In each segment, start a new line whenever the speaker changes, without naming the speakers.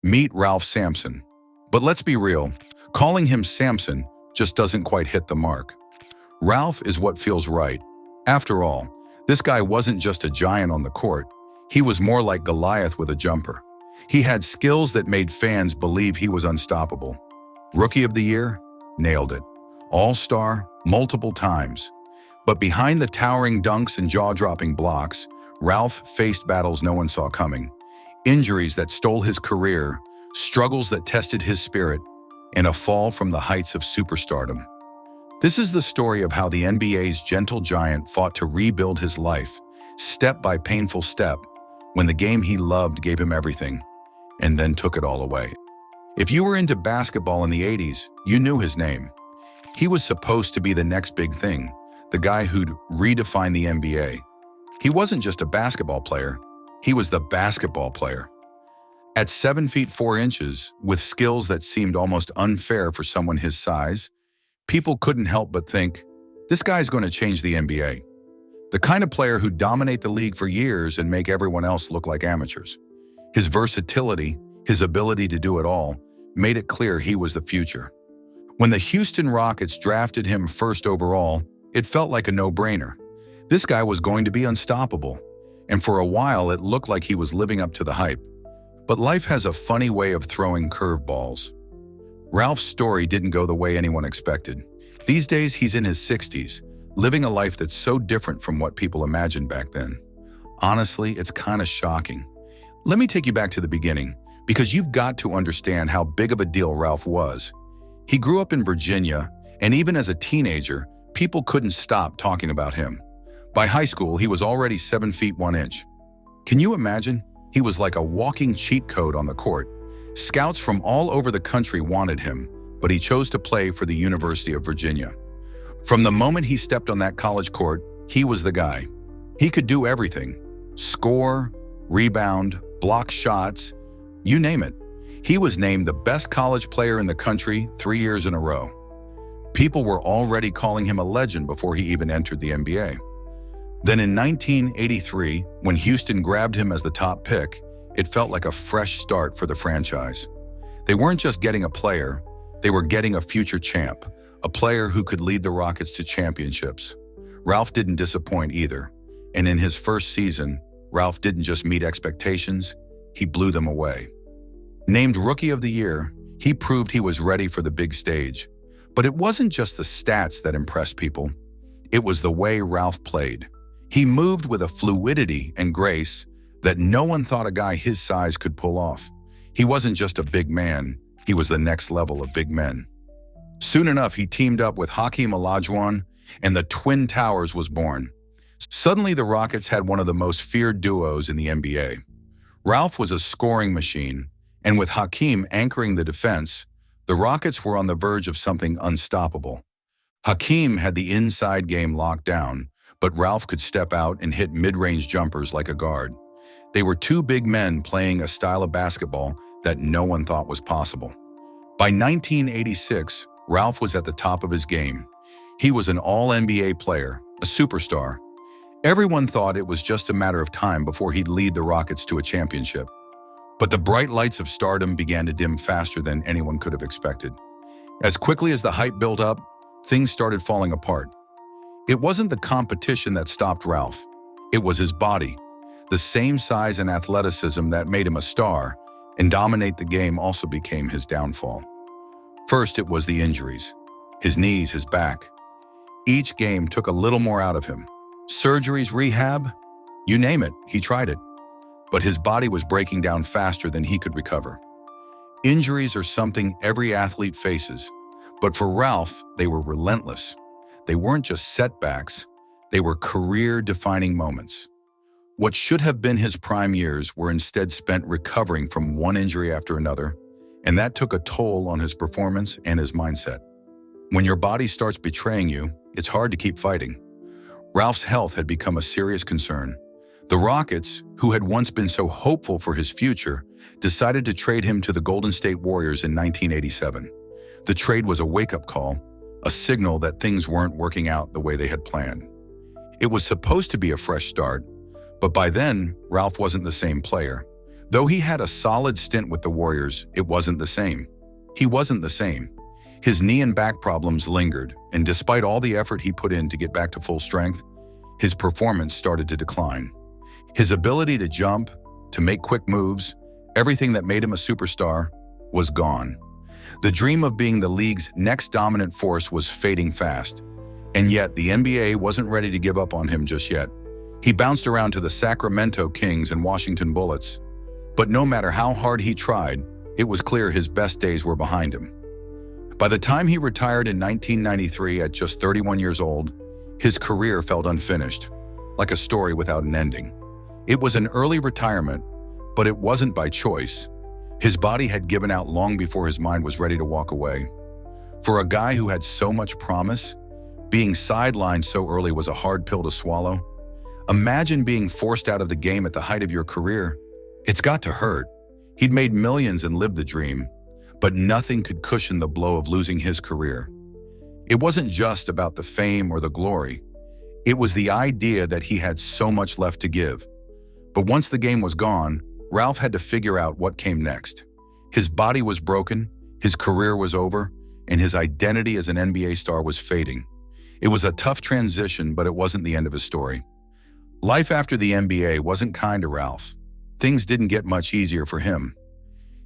Meet Ralph Sampson. But let's be real, calling him Samson just doesn't quite hit the mark. Ralph is what feels right. After all, this guy wasn't just a giant on the court. He was more like Goliath with a jumper. He had skills that made fans believe he was unstoppable. Rookie of the Year? Nailed it. All-Star? Multiple times. But behind the towering dunks and jaw-dropping blocks, Ralph faced battles no one saw coming. Injuries that stole his career, struggles that tested his spirit, and a fall from the heights of superstardom. This is the story of how the NBA's gentle giant fought to rebuild his life, step by painful step, when the game he loved gave him everything, and then took it all away. If you were into basketball in the 80s, you knew his name. He was supposed to be the next big thing, the guy who'd redefine the NBA. He wasn't just a basketball player, he was the basketball player. At 7 feet 4 inches, with skills that seemed almost unfair for someone his size, people couldn't help but think, this guy's going to change the NBA. The kind of player who'd dominate the league for years and make everyone else look like amateurs. His versatility, his ability to do it all, made it clear he was the future. When the Houston Rockets drafted him first overall, it felt like a no-brainer. This guy was going to be unstoppable, and for a while it looked like he was living up to the hype. But life has a funny way of throwing curveballs. Ralph's story didn't go the way anyone expected. These days he's in his 60s, living a life that's so different from what people imagined back then. Honestly, it's kind of shocking. Let me take you back to the beginning, because you've got to understand how big of a deal Ralph was. He grew up in Virginia, and even as a teenager, people couldn't stop talking about him. By high school, he was already 7 feet 1 inch. Can you imagine? He was like a walking cheat code on the court. Scouts from all over the country wanted him, but he chose to play for the University of Virginia. From the moment he stepped on that college court, he was the guy. He could do everything: score, rebound, block shots, you name it. He was named the best college player in the country 3 years in a row. People were already calling him a legend before he even entered the NBA. Then in 1983, when Houston grabbed him as the top pick, it felt like a fresh start for the franchise. They weren't just getting a player, they were getting a future champ, a player who could lead the Rockets to championships. Ralph didn't disappoint either, and in his first season, Ralph didn't just meet expectations, he blew them away. Named Rookie of the Year, he proved he was ready for the big stage. But it wasn't just the stats that impressed people, it was the way Ralph played. He moved with a fluidity and grace that no one thought a guy his size could pull off. He wasn't just a big man, he was the next level of big men. Soon enough, he teamed up with Hakeem Olajuwon, and the Twin Towers was born. Suddenly, the Rockets had one of the most feared duos in the NBA. Ralph was a scoring machine, and with Hakeem anchoring the defense, the Rockets were on the verge of something unstoppable. Hakeem had the inside game locked down, but Ralph could step out and hit mid-range jumpers like a guard. They were two big men playing a style of basketball that no one thought was possible. By 1986, Ralph was at the top of his game. He was an all-NBA player, a superstar. Everyone thought it was just a matter of time before he'd lead the Rockets to a championship. But the bright lights of stardom began to dim faster than anyone could have expected. As quickly as the hype built up, things started falling apart. It wasn't the competition that stopped Ralph. It was his body. The same size and athleticism that made him a star and dominate the game also became his downfall. First, it was the injuries. His knees, his back. Each game took a little more out of him. Surgeries, rehab, you name it, he tried it. But his body was breaking down faster than he could recover. Injuries are something every athlete faces, but for Ralph, they were relentless. They weren't just setbacks, they were career-defining moments. What should have been his prime years were instead spent recovering from one injury after another, and that took a toll on his performance and his mindset. When your body starts betraying you, it's hard to keep fighting. Ralph's health had become a serious concern. The Rockets, who had once been so hopeful for his future, decided to trade him to the Golden State Warriors in 1987. The trade was a wake-up call, a signal that things weren't working out the way they had planned. It was supposed to be a fresh start, but by then, Ralph wasn't the same player. Though he had a solid stint with the Warriors, it wasn't the same. He wasn't the same. His knee and back problems lingered, and despite all the effort he put in to get back to full strength, his performance started to decline. His ability to jump, to make quick moves, everything that made him a superstar, was gone. The dream of being the league's next dominant force was fading fast. And yet, the NBA wasn't ready to give up on him just yet. He bounced around to the Sacramento Kings and Washington Bullets. But no matter how hard he tried, it was clear his best days were behind him. By the time he retired in 1993 at just 31 years old, his career felt unfinished, like a story without an ending. It was an early retirement, but it wasn't by choice. His body had given out long before his mind was ready to walk away. For a guy who had so much promise, being sidelined so early was a hard pill to swallow. Imagine being forced out of the game at the height of your career. It's got to hurt. He'd made millions and lived the dream, but nothing could cushion the blow of losing his career. It wasn't just about the fame or the glory. It was the idea that he had so much left to give. But once the game was gone, Ralph had to figure out what came next. His body was broken, his career was over, and his identity as an NBA star was fading. It was a tough transition, but it wasn't the end of his story. Life after the NBA wasn't kind to Ralph. Things didn't get much easier for him.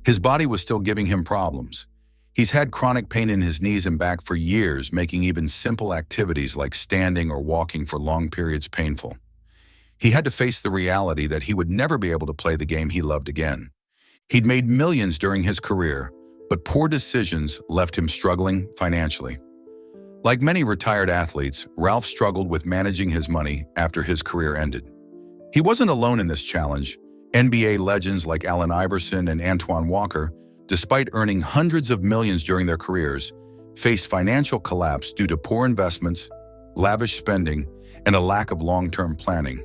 His body was still giving him problems. He's had chronic pain in his knees and back for years, making even simple activities like standing or walking for long periods painful. He had to face the reality that he would never be able to play the game he loved again. He'd made millions during his career, but poor decisions left him struggling financially. Like many retired athletes, Ralph struggled with managing his money after his career ended. He wasn't alone in this challenge. NBA legends like Allen Iverson and Antoine Walker, despite earning hundreds of millions during their careers, faced financial collapse due to poor investments, lavish spending, and a lack of long-term planning.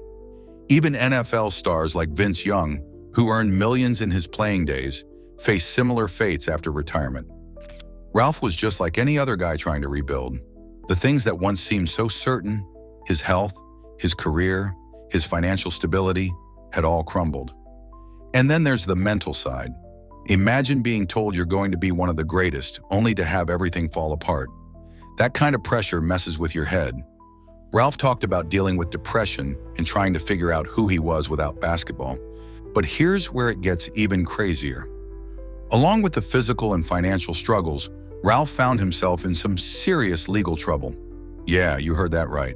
Even NFL stars like Vince Young, who earned millions in his playing days, faced similar fates after retirement. Ralph was just like any other guy trying to rebuild. The things that once seemed so certain, his health, his career, his financial stability, had all crumbled. And then there's the mental side. Imagine being told you're going to be one of the greatest, only to have everything fall apart. That kind of pressure messes with your head. Ralph talked about dealing with depression and trying to figure out who he was without basketball. But here's where it gets even crazier. Along with the physical and financial struggles, Ralph found himself in some serious legal trouble. Yeah, you heard that right.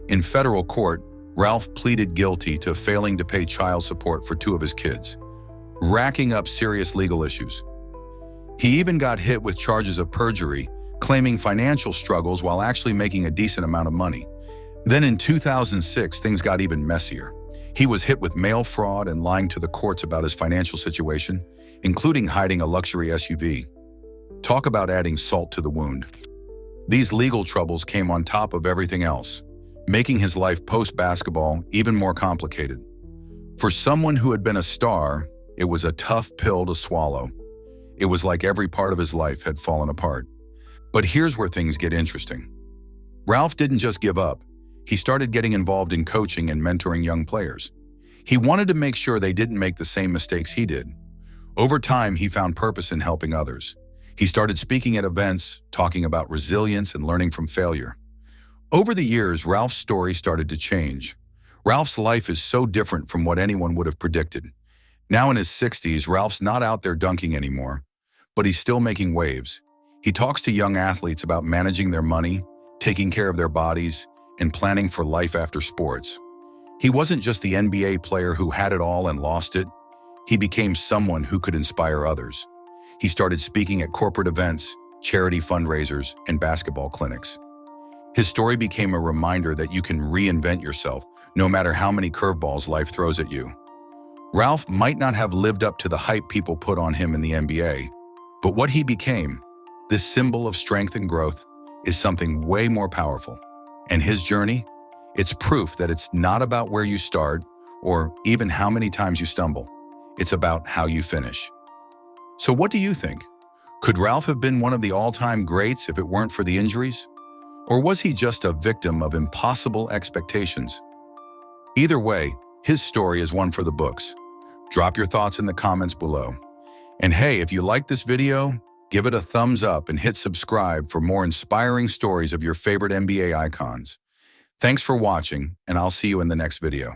In federal court, Ralph pleaded guilty to failing to pay child support for 2 of his kids, racking up serious legal issues. He even got hit with charges of perjury, claiming financial struggles while actually making a decent amount of money. Then in 2006, things got even messier. He was hit with mail fraud and lying to the courts about his financial situation, including hiding a luxury SUV. Talk about adding salt to the wound. These legal troubles came on top of everything else, making his life post-basketball even more complicated. For someone who had been a star, it was a tough pill to swallow. It was like every part of his life had fallen apart. But here's where things get interesting. Ralph didn't just give up. He started getting involved in coaching and mentoring young players. He wanted to make sure they didn't make the same mistakes he did. Over time, he found purpose in helping others. He started speaking at events, talking about resilience and learning from failure. Over the years, Ralph's story started to change. Ralph's life is so different from what anyone would have predicted. Now in his 60s, Ralph's not out there dunking anymore, but he's still making waves. He talks to young athletes about managing their money, taking care of their bodies, and planning for life after sports. He wasn't just the NBA player who had it all and lost it. He became someone who could inspire others. He started speaking at corporate events, charity fundraisers, and basketball clinics. His story became a reminder that you can reinvent yourself, no matter how many curveballs life throws at you. Ralph might not have lived up to the hype people put on him in the NBA, but what he became, this symbol of strength and growth, is something way more powerful. And his journey? It's proof that it's not about where you start or even how many times you stumble. It's about how you finish. So what do you think? Could Ralph have been one of the all-time greats if it weren't for the injuries? Or was he just a victim of impossible expectations? Either way, his story is one for the books. Drop your thoughts in the comments below. And hey, if you like this video, give it a thumbs up and hit subscribe for more inspiring stories of your favorite NBA icons. Thanks for watching, and I'll see you in the next video.